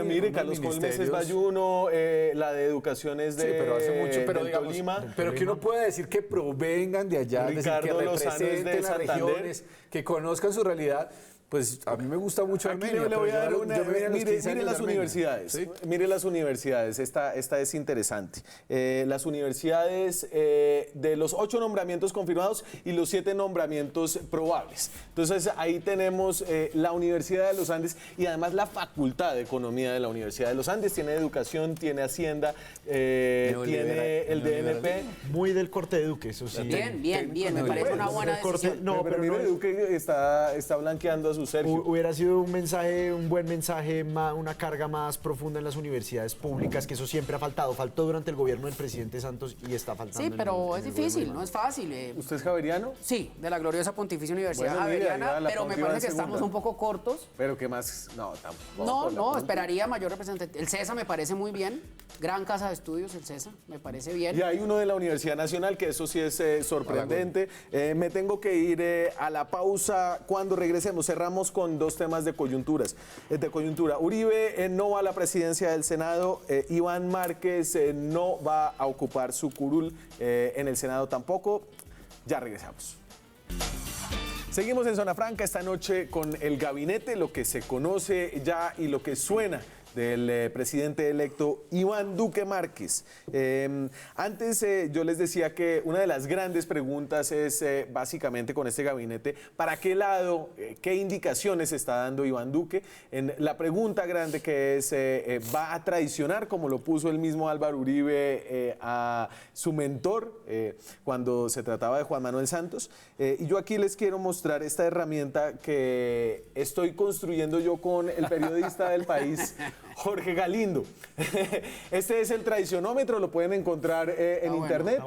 mire, Carlos Colmes es Bayuno, la de educación es de pero hace mucho, pero digamos, Tolima. Pero que uno puede decir que provengan de allá, Ricardo decir, que Lozano representen de las Santander. regiones, que conozcan su realidad. Pues a mí me gusta mucho Armenia. Le voy a dar mire las de universidades. ¿Sí? Mire las universidades, esta es interesante. Las universidades de los 8 nombramientos confirmados y los 7 nombramientos probables. Entonces ahí tenemos la Universidad de los Andes y además la Facultad de Economía de la Universidad de los Andes. Tiene educación, tiene Hacienda, tiene el DNP. Muy del corte de Duque, eso sí. Bien, me parece una buena decisión. Pero mire, Duque está blanqueando a sus estatus, Sergio. Hubiera sido un buen mensaje, una carga más profunda en las universidades públicas, que eso siempre ha faltado. Faltó durante el gobierno del presidente Santos y está faltando. Sí, pero es difícil, no es fácil. ¿Usted es javeriano? Sí, de la gloriosa Pontificia Universidad Bueno, mire, Javeriana, la pero me Ponti va parece en que estamos segunda. un poco cortos. Pero qué más, no, tampoco. No, la no, Ponti. esperaría mayor representante. El CESA me parece muy bien, gran casa de estudios, el CESA, me parece bien. Y hay uno de la Universidad Nacional, que eso sí es sorprendente. Me tengo que ir a la pausa. Cuando regresemos, cerramos con dos temas de coyuntura. Uribe no va a la presidencia del Senado. Iván Márquez no va a ocupar su curul en el Senado tampoco. Ya regresamos. Seguimos en Zona Franca esta noche con el gabinete, lo que se conoce ya y lo que suena del presidente electo Iván Duque Márquez. Antes yo les decía que una de las grandes preguntas es básicamente con este gabinete, ¿para qué lado, qué indicaciones está dando Iván Duque? La pregunta grande que es, ¿va a traicionar, como lo puso el mismo Álvaro Uribe, a su mentor cuando se trataba de Juan Manuel Santos? Y yo aquí les quiero mostrar esta herramienta que estoy construyendo yo con el periodista del País, Jorge Galindo. Este es el traicionómetro, lo pueden encontrar en internet,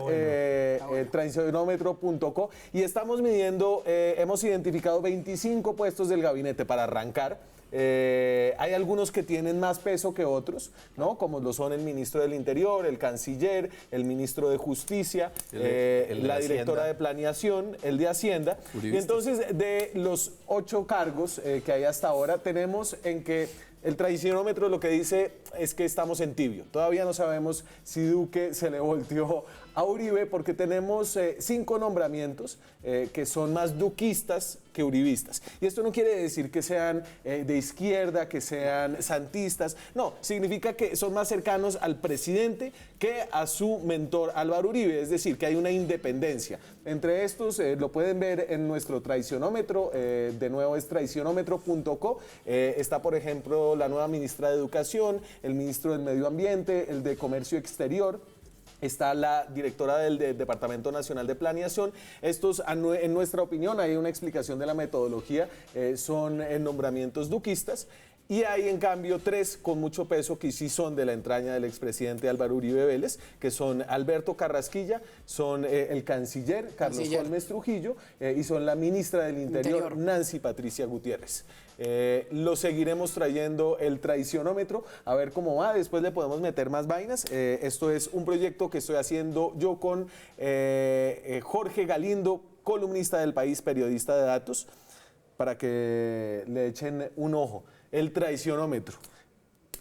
traicionómetro.co, y estamos midiendo, hemos identificado 25 puestos del gabinete para arrancar. Hay algunos que tienen más peso que otros, ¿no? Como lo son el ministro del Interior, el canciller, el ministro de Justicia, la directora de Planeación, el de Hacienda. Uribistas. Y entonces, de los 8 cargos que hay hasta ahora, tenemos en que el traicionómetro lo que dice es que estamos en tibio. Todavía no sabemos si Duque se le volteó a Uribe, porque tenemos 5 nombramientos que son más duquistas que uribistas. Y esto no quiere decir que sean de izquierda, que sean santistas. No, significa que son más cercanos al presidente que a su mentor Álvaro Uribe. Es decir, que hay una independencia. Entre estos lo pueden ver en nuestro traicionómetro. De nuevo es traicionómetro.co. Está, por ejemplo, la nueva ministra de Educación, el ministro del Medio Ambiente, el de Comercio Exterior. Está la directora del Departamento Nacional de Planeación. Estos, en nuestra opinión, hay una explicación de la metodología, son nombramientos duquistas. Y hay, en cambio, 3 con mucho peso que sí son de la entraña del expresidente Álvaro Uribe Vélez, que son Alberto Carrasquilla, son el canciller Carlos Holmes Trujillo y son la ministra del Interior Nancy Patricia Gutiérrez. Lo seguiremos trayendo el traicionómetro, a ver cómo va. Después le podemos meter más vainas. Esto es un proyecto que estoy haciendo yo con Jorge Galindo, columnista del País, periodista de datos, para que le echen un ojo. El traicionómetro.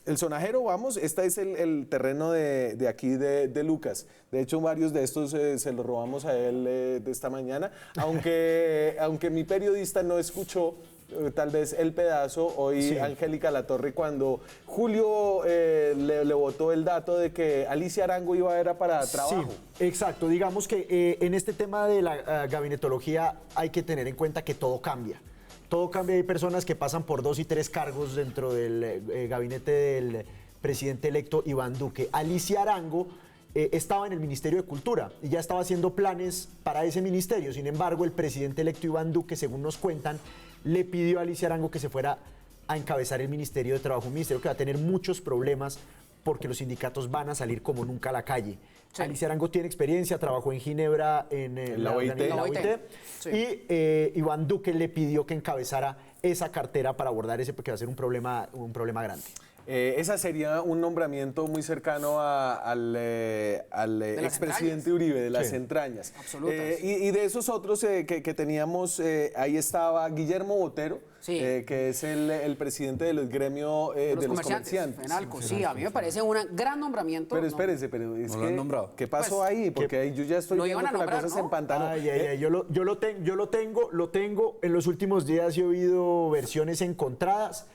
El sonajero, vamos, este es el terreno de aquí de Lucas. De hecho, varios de estos se los robamos a él de esta mañana, aunque mi periodista no escuchó tal vez el pedazo, hoy sí. Angélica Latorre, cuando Julio le botó el dato de que Alicia Arango iba era para trabajo. Sí, exacto. Digamos que en este tema de la gabinetología hay que tener en cuenta que todo cambia. Todo cambia, hay personas que pasan por 2 y 3 cargos dentro del gabinete del presidente electo Iván Duque. Alicia Arango estaba en el Ministerio de Cultura y ya estaba haciendo planes para ese ministerio. Sin embargo, el presidente electo Iván Duque, según nos cuentan, le pidió a Alicia Arango que se fuera a encabezar el Ministerio de Trabajo, un ministerio que va a tener muchos problemas porque los sindicatos van a salir como nunca a la calle. Sí. Alicia Arango tiene experiencia, trabajó en Ginebra, en la OIT. Sí. Y Iván Duque le pidió que encabezara esa cartera para abordar ese, porque va a ser un problema grande. Esa sería un nombramiento muy cercano al expresidente Uribe, de las entrañas. Y de esos otros que teníamos, ahí estaba Guillermo Botero, sí. Que es el presidente del gremio de los comerciantes. Fenalco, sí, a mí me parece un gran nombramiento. Pero espérese, pero es ¿no que, lo han nombrado? ¿Qué pasó pues, ahí? Porque ahí yo ya estoy viendo que la cosa se empantanó. Yo lo tengo. En los últimos días he oído versiones encontradas.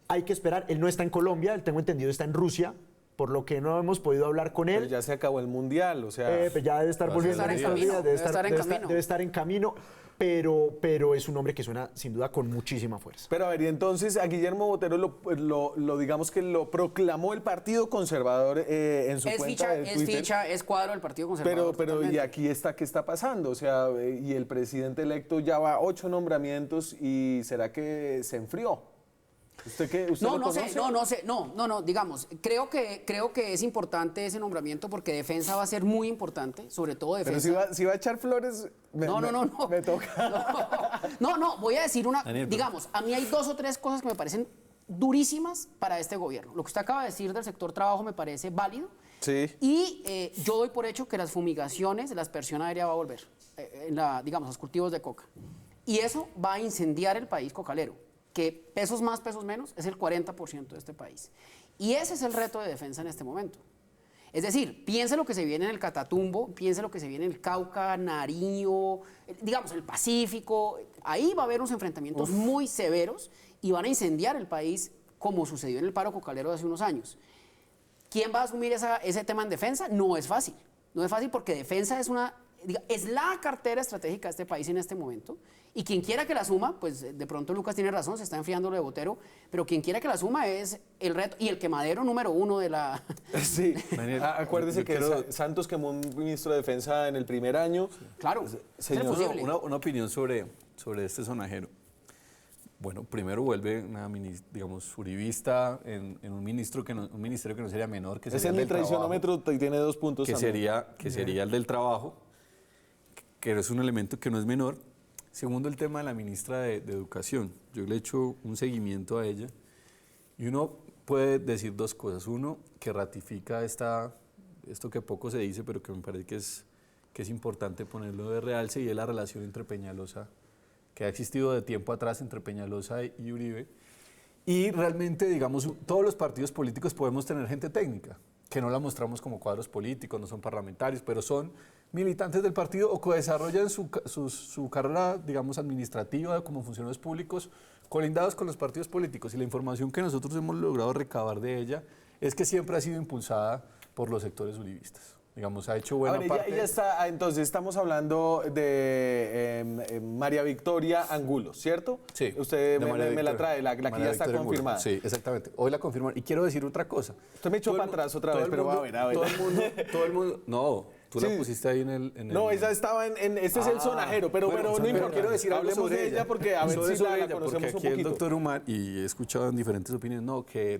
Hay que esperar, él no está en Colombia, él tengo entendido está en Rusia, por lo que no hemos podido hablar con él. Pero ya se acabó el Mundial, o sea... Pues ya debe estar volviendo en estos días, debe estar en camino. Pero es un hombre que suena sin duda con muchísima fuerza. Pero a ver, y entonces a Guillermo Botero lo digamos que lo proclamó el Partido Conservador en su cuenta de Twitter. Es cuadro del Partido Conservador. Pero y aquí está, ¿qué está pasando? O sea, y el presidente electo ya va 8 nombramientos y ¿será que se enfrió? ¿Usted qué? ¿Usted lo conoce? No, digamos, creo que es importante ese nombramiento porque defensa va a ser muy importante, sobre todo defensa. Pero si va a echar flores, me toca. No, voy a decir una, digamos, a mí hay 2 o 3 cosas que me parecen durísimas para este gobierno. Lo que usted acaba de decir del sector trabajo me parece válido. Sí. Y yo doy por hecho que las fumigaciones, la aspersión aérea va a volver, digamos, los cultivos de coca. Y eso va a incendiar el país cocalero, que pesos más, pesos menos, es el 40% de este país. Y ese es el reto de defensa en este momento. Es decir, piense lo que se viene en el Catatumbo, piense lo que se viene en el Cauca, Nariño, digamos, el Pacífico. Ahí va a haber unos enfrentamientos muy severos y van a incendiar el país como sucedió en el paro cocalero de hace unos años. ¿Quién va a asumir ese tema en defensa? No es fácil. No es fácil porque defensa es la cartera estratégica de este país en este momento. Y quien quiera que la asuma, pues de pronto Lucas tiene razón, se está enfriando lo de Botero, pero quien quiera que la asuma es el reto y el quemadero número 1 de la... Sí, acuérdese que Santos quemó un ministro de Defensa en el primer año. Claro, señor. Una opinión sobre este sonajero. Bueno, primero vuelve una, digamos, uribista en un ministerio que no sería menor, que sería el del traicionómetro y tiene 2 puntos que sería el del trabajo, que es un elemento que no es menor. Segundo, el tema de la ministra de Educación. Yo le he hecho un seguimiento a ella y uno puede decir 2 cosas. Uno, que ratifica esto que poco se dice, pero que me parece que es importante ponerlo de realce, y es la relación entre Peñalosa, que ha existido de tiempo atrás entre Peñalosa y Uribe. Y realmente, digamos, todos los partidos políticos podemos tener gente técnica, que no la mostramos como cuadros políticos, no son parlamentarios, pero son militantes del partido o que desarrollan su carrera, digamos, administrativa como funcionarios públicos, colindados con los partidos políticos. Y la información que nosotros hemos logrado recabar de ella es que siempre ha sido impulsada por los sectores uribistas. Digamos, ha hecho buena parte. Ella está, entonces estamos hablando de María Victoria Angulo, ¿cierto? Sí. Usted me la trae, la que ya está confirmada. Sí, exactamente. Hoy la confirmaron. Y quiero decir otra cosa. Usted me echó para atrás otra vez, pero a ver. Todo el mundo, no, tú la pusiste ahí en el... No, esa estaba este es el sonajero, pero no importa. Quiero decir algo hablemos sobre de ella porque a ver si la conocemos porque aquí un poquito. El doctor Umar, y he escuchado en diferentes opiniones, que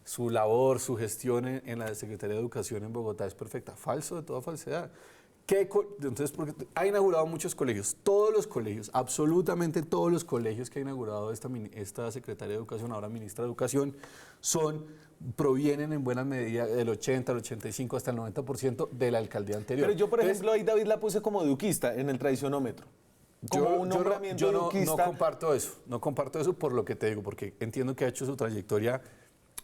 su labor, su gestión en la Secretaría de Educación en Bogotá es perfecta. Falso, de toda falsedad. Entonces, porque ha inaugurado muchos colegios, todos los colegios, absolutamente todos los colegios que ha inaugurado esta Secretaría de Educación, ahora Ministra de Educación, provienen en buena medida del 80, el 85, hasta el 90% de la alcaldía anterior. Pero yo, por ejemplo, ahí David la puse como duquista en el traicionómetro. Yo no comparto eso por lo que te digo, porque entiendo que ha hecho su trayectoria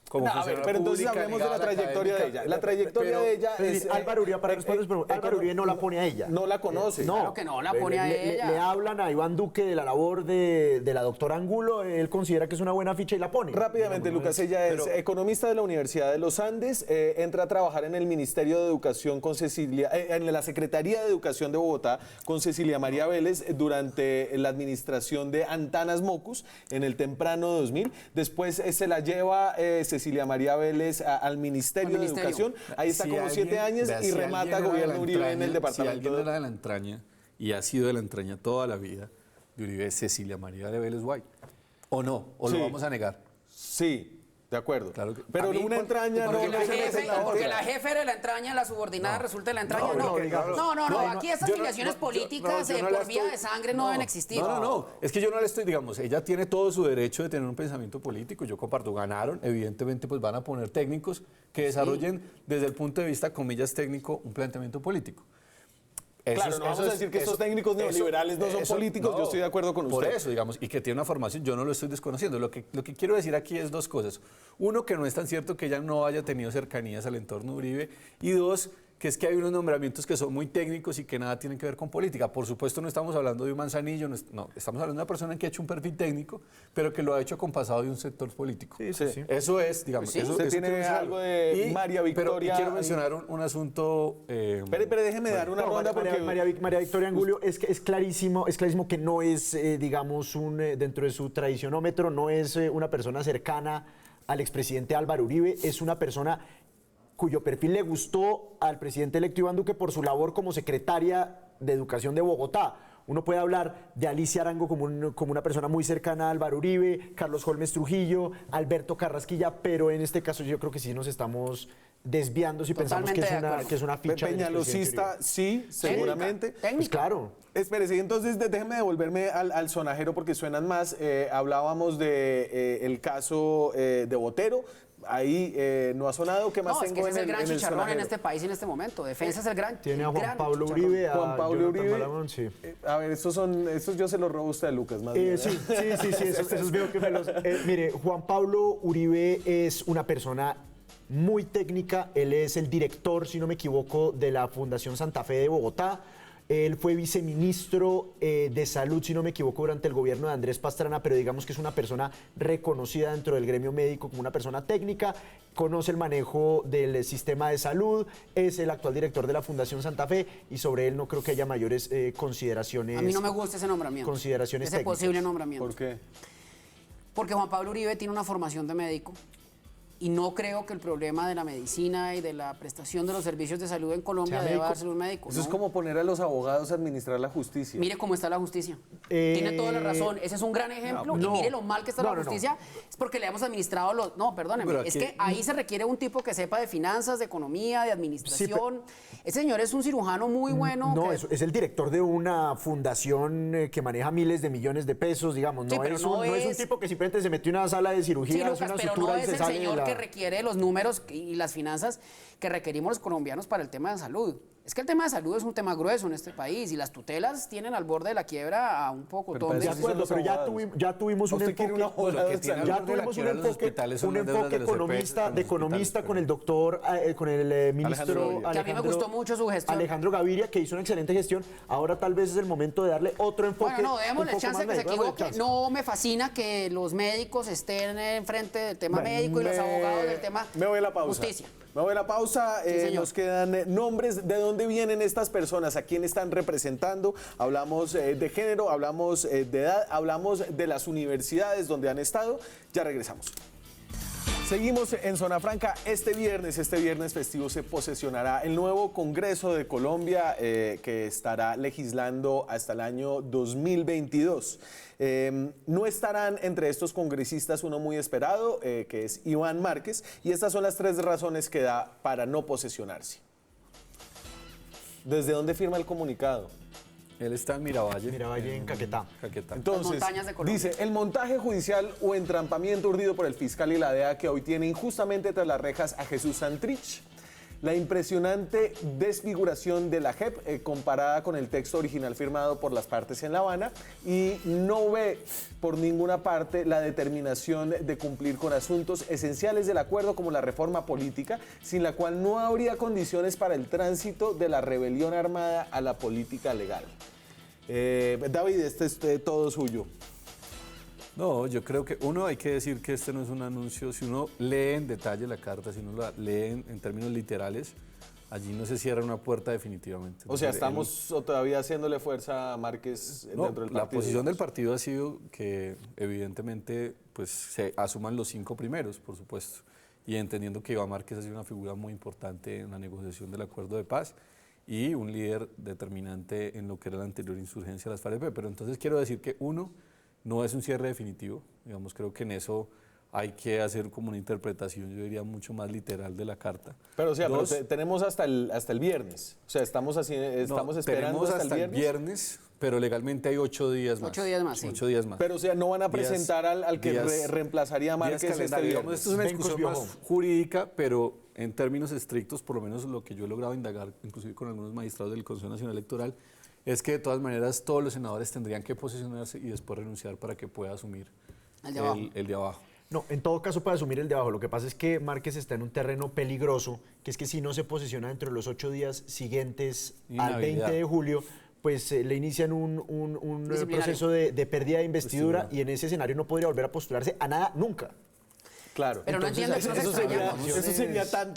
como funcionaria pero entonces pública, hablemos de la trayectoria de ella. La trayectoria de ella es... Álvaro Uribe, para responder, pero Álvaro Uribe no la pone a ella. No la conoce. Claro que no la pone a ella. Le hablan a Iván Duque de la labor de la doctora Angulo, él considera que es una buena ficha y la pone. Rápidamente, Lucas, ella es economista de la Universidad de los Andes, entra a trabajar en el Ministerio de Educación con Cecilia, en la Secretaría de Educación de Bogotá con Cecilia María Vélez durante la administración de Antanas Mocus en el temprano 2000. Después se la lleva Cecilia María Vélez al Ministerio de Educación. Ahí está como 7 años y remata gobierno Uribe en el departamento. Si alguien era de la entraña y ha sido de la entraña toda la vida de Uribe, Cecilia María de Vélez White. ¿O no? ¿O lo vamos a negar? Sí. De acuerdo. Claro que, pero una entraña porque la jefe era la entraña, la subordinada resulta de la entraña. No, aquí estas filiaciones políticas por vía de sangre no deben existir. No, es que yo no le estoy, digamos, ella tiene todo su derecho de tener un pensamiento político, yo comparto, ganaron, evidentemente pues van a poner técnicos que desarrollen desde el punto de vista, comillas, técnico, un planteamiento político. Claro, no vamos a decir que estos técnicos neoliberales no son políticos, yo estoy de acuerdo con usted. Por eso, digamos, y que tiene una formación, yo no lo estoy desconociendo. Lo que quiero decir aquí es 2 cosas. Uno, que no es tan cierto que ella no haya tenido cercanías al entorno de Uribe, y 2, que es que hay unos nombramientos que son muy técnicos y que nada tienen que ver con política. Por supuesto no estamos hablando de un Manzanillo, no, estamos hablando de una persona que ha hecho un perfil técnico, pero que lo ha hecho compasado de un sector político. Sí. Eso es, digamos. Pues sí. Usted tiene algo de María Victoria. Pero quiero mencionar un asunto... Pero déjeme dar una ronda porque... María Victoria Angulo, es clarísimo que no es, digamos, dentro de su traicionómetro, no es una persona cercana al expresidente Álvaro Uribe, es una persona cuyo perfil le gustó al presidente electo Iván Duque por su labor como secretaria de Educación de Bogotá. Uno puede hablar de Alicia Arango como una persona muy cercana a Álvaro Uribe, Carlos Holmes Trujillo, Alberto Carrasquilla, pero en este caso yo creo que sí nos estamos desviando si pensamos que es una ficha peñalosista, sí, seguramente. Pues claro. Espérese, entonces déjeme devolverme al sonajero porque suenan más. Hablábamos de el caso de Botero. Ahí no ha sonado. ¿Qué más tengo es que ese en es el gran chicharrón sonajero? en este país en este momento. Defensa es el gran. Tiene a Juan Pablo Uribe, Juan Pablo Uribe. Malagón, sí. A ver, estos yo se los robo a usted, Lucas, más bien. Sí, esos veo que me los... mire, Juan Pablo Uribe es una persona muy técnica. Él es el director, si no me equivoco, de la Fundación Santa Fe de Bogotá. Él fue viceministro de Salud, si no me equivoco, durante el gobierno de Andrés Pastrana, pero digamos que es una persona reconocida dentro del gremio médico como una persona técnica, conoce el manejo del sistema de salud, es el actual director de la Fundación Santa Fe y sobre él no creo que haya mayores consideraciones. A mí no me gusta ese nombramiento. Consideraciones ese técnicas. posible nombramiento. ¿Por qué? Porque Juan Pablo Uribe tiene una formación de médico. Y no creo que el problema de la medicina y de la prestación de los servicios de salud en Colombia deba dárselo un médico. Eso es como poner a los abogados a administrar la justicia. Mire cómo está la justicia. Tiene toda la razón. Ese es un gran ejemplo. Y mire lo mal que está la justicia. Es porque le hemos administrado los... No, perdóneme. Es que ahí se requiere un tipo que sepa de finanzas, de economía, de administración. Ese señor es un cirujano muy bueno. No, es el director de una fundación que maneja miles de millones de pesos, digamos. No, no es un tipo que simplemente se metió en una sala de cirugía, hace una sutura y se sale de la... que requiere los números y las finanzas que requerimos los colombianos para el tema de salud. Es que el tema de salud es un tema grueso en este país y las tutelas tienen al borde de la quiebra a un poco todo. De acuerdo, pero ya tuvimos un enfoque economista con el doctor, con el ministro que a mí me gustó mucho su gestión. Alejandro Gaviria, que hizo una excelente gestión. Ahora tal vez es el momento de darle otro enfoque. Bueno, no, démosle chance que se equivoque. No me fascina que los médicos estén enfrente del tema médico y los abogados del tema me voy a la pausa. Justicia. Me voy a la pausa. Nos quedan nombres de dónde vienen estas personas, a quién están representando. Hablamos de género, hablamos de edad, hablamos de las universidades donde han estado. Ya regresamos. Seguimos en Zona Franca. Este viernes festivo se posesionará el nuevo Congreso de Colombia que estará legislando hasta el año 2022. No estarán entre estos congresistas uno muy esperado, que es Iván Márquez, y estas son las 3 razones que da para no posesionarse. ¿Desde dónde firma el comunicado? Él está en Miravalle. Miravalle en Caquetá. Entonces, dice, el montaje judicial o entrampamiento urdido por el fiscal y la DEA que hoy tiene injustamente tras las rejas a Jesús Santrich. La impresionante desfiguración de la JEP comparada con el texto original firmado por las partes en La Habana y no ve por ninguna parte la determinación de cumplir con asuntos esenciales del acuerdo como la reforma política, sin la cual no habría condiciones para el tránsito de la rebelión armada a la política legal. David, este es todo suyo. No, yo creo que hay que decir que este no es un anuncio. Si uno lee en detalle la carta, si uno la lee en términos literales, allí no se cierra una puerta definitivamente. O sea, estamos todavía haciéndole fuerza a Márquez dentro del partido. La posición del partido ha sido que evidentemente pues, se asuman los 5 primeros, por supuesto, y entendiendo que Iván Márquez ha sido una figura muy importante en la negociación del acuerdo de paz y un líder determinante en lo que era la anterior insurgencia de las FARC. Pero entonces quiero decir que no es un cierre definitivo, digamos, creo que en eso hay que hacer como una interpretación, yo diría, mucho más literal de la carta. Pero, o sea, tenemos hasta el viernes, o sea, estamos esperando hasta el viernes, pero legalmente hay 8 días más. 8 días más, sí. 8 días más. Pero, o sea, no van a presentar al que reemplazaría a Márquez este viernes. Esto es una discusión más jurídica, pero en términos estrictos, por lo menos lo que yo he logrado indagar, inclusive con algunos magistrados del Consejo Nacional Electoral, es que de todas maneras todos los senadores tendrían que posicionarse y después renunciar para que pueda asumir el de abajo. No, en todo caso puede asumir el de abajo. Lo que pasa es que Márquez está en un terreno peligroso, que es que si no se posiciona dentro de los 8 días siguientes al 20 de julio, pues le inician un proceso de pérdida de investidura y en ese escenario no podría volver a postularse a nada nunca. Claro. Pero no entiendo que nos extrañamos. Eso sería tan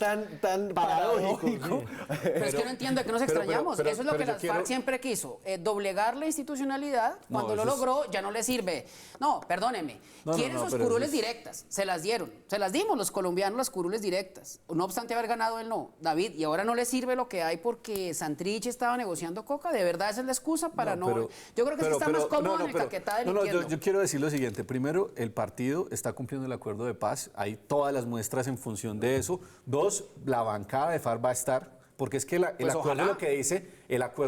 paradójico. Pero es que no entiendo que nos extrañamos. Eso es lo que las FARC siempre quiso. Doblegar la institucionalidad. Cuando lo logró, ya no le sirve. No, perdóneme. Quieren sus curules directas. Se las dieron. Se las dimos los colombianos, las curules directas. No obstante haber ganado él, no. David, y ahora no le sirve lo que hay porque Santrich estaba negociando coca. ¿De verdad esa es la excusa para no? Yo creo que es que está más cómodo en el Caquetá delinquiendo. Yo quiero decir lo siguiente. Primero, el partido está cumpliendo el acuerdo de paz. Hay todas las muestras en función de eso. 2, la bancada de FARC va a estar, porque es que el acuerdo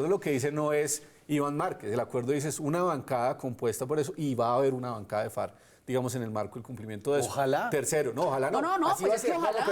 lo que dice no es Iván Márquez, el acuerdo dice es una bancada compuesta por eso y va a haber una bancada de FARC, digamos, en el marco del cumplimiento de eso. Ojalá. Tercero, ojalá no. No, pues es que ojalá.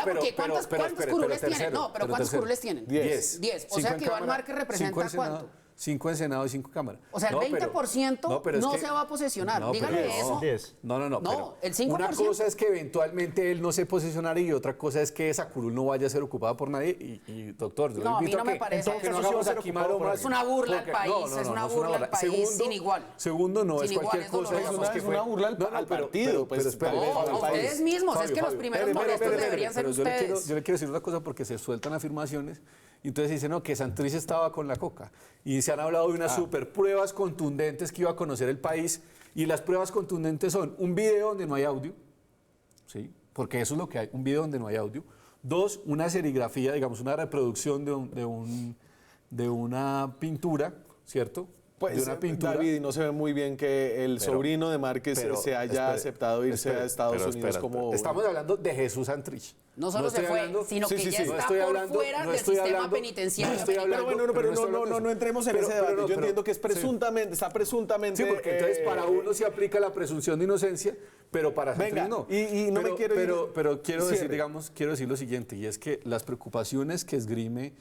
Porque ¿cuántas curules tienen? No, pero ¿cuántas curules tienen? 10. O sea que Iván Márquez representa ¿cuánto? 5 en Senado y 5 en Cámara. O sea, el 20% no se va a posesionar. Dígale eso. No. El 5%. Una cosa es que eventualmente él no se posicionara y otra cosa es que esa curul no vaya a ser ocupada por nadie. Y doctor, yo no, le invito a mí no me parece que no hagamos aquí maromas. Es una burla al país, es una burla al país sin igual. Segundo, no es cualquier cosa. Es una burla al partido. Ustedes mismos, es que los primeros molestos deberían ser ustedes. Yo le quiero decir una cosa porque se sueltan afirmaciones. Y entonces dicen, no, que Santrich estaba con la coca. Y se han hablado de unas super pruebas contundentes que iba a conocer el país. Y las pruebas contundentes son un video donde no hay audio, ¿sí? Porque eso es lo que hay, un video donde no hay audio. 2, una serigrafía, digamos, una reproducción de una pintura, ¿cierto? Pues, de una pintura. David, no se ve muy bien que el sobrino de Márquez se haya aceptado irse a Estados Unidos como... Estamos hablando de Jesús Santrich. No solo se fue, sino que ya está por fuera del sistema penitenciario. Pero no entremos en ese debate. Yo entiendo que es presuntamente, está presuntamente... Sí, porque entonces para uno se aplica la presunción de inocencia, pero para Santrich no. Y no me quiero ir... Pero quiero decir lo siguiente, y es que las preocupaciones que esgrime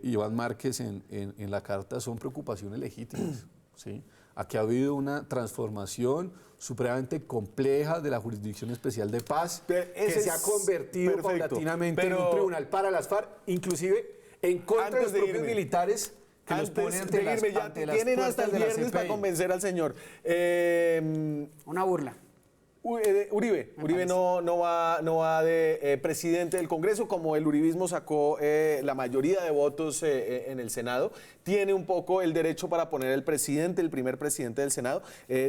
Iván Márquez en la carta son preocupaciones legítimas, ¿sí? Aquí ha habido una transformación supremamente compleja de la Jurisdicción Especial de Paz, que se ha convertido paulatinamente en un tribunal para las FARC, incluve en contra de los propios militares que los ponen ante las tienen hasta el viernes para convencer al señor. Una burla. Uribe no va de presidente del Congreso, como el uribismo sacó la mayoría de votos en el Senado, tiene un poco el derecho para poner el primer presidente del Senado.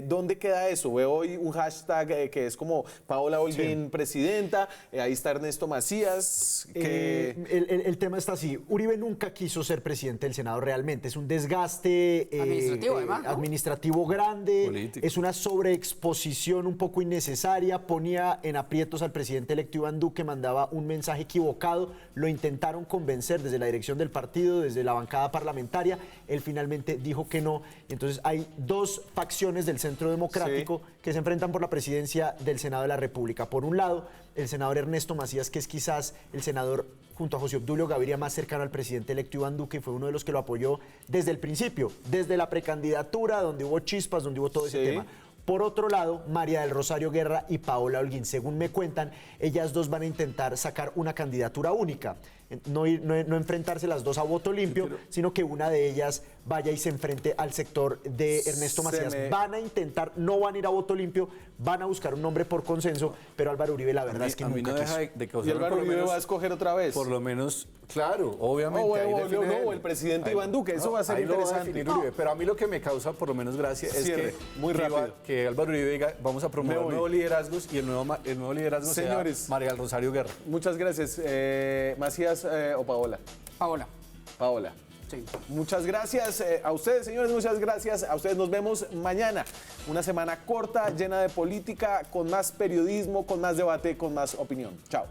¿Dónde queda eso? Veo hoy un hashtag que es como Paola Holguín presidenta, ahí está Ernesto Macías. El tema está así, Uribe nunca quiso ser presidente del Senado realmente, es un desgaste administrativo grande, político. Es una sobreexposición un poco innecesaria, ponía en aprietos al presidente electo Iván Duque, mandaba un mensaje equivocado, lo intentaron convencer desde la dirección del partido, desde la bancada parlamentaria, él finalmente dijo que no. Entonces hay 2 facciones del Centro Democrático que se enfrentan por la presidencia del Senado de la República. Por un lado, el senador Ernesto Macías, que es quizás el senador junto a José Obdulio Gaviria más cercano al presidente electo Iván Duque, fue uno de los que lo apoyó desde el principio, desde la precandidatura, donde hubo chispas, donde hubo todo ese tema. Por otro lado, María del Rosario Guerra y Paola Holguín, según me cuentan, ellas 2 van a intentar sacar una candidatura única. No enfrentarse las 2 a voto limpio, sino que una de ellas vaya y se enfrente al sector de Ernesto Macías. Van a intentar, no van a ir a voto limpio, van a buscar un nombre por consenso, pero Álvaro Uribe la verdad es que nunca quiso. ¿Y Álvaro Uribe va a escoger otra vez? Por lo menos, claro, obviamente. O el presidente Iván Duque, eso va a ser interesante. Pero a mí lo que me causa por lo menos gracia es que Álvaro Uribe diga, vamos a promover nuevos liderazgos y el nuevo liderazgo sea María del Rosario Guerra. Muchas gracias. Macías o Paola. Paola. Sí. Muchas gracias a ustedes, señores, muchas gracias a ustedes. Nos vemos mañana. Una semana corta, llena de política, con más periodismo, con más debate, con más opinión. Chao.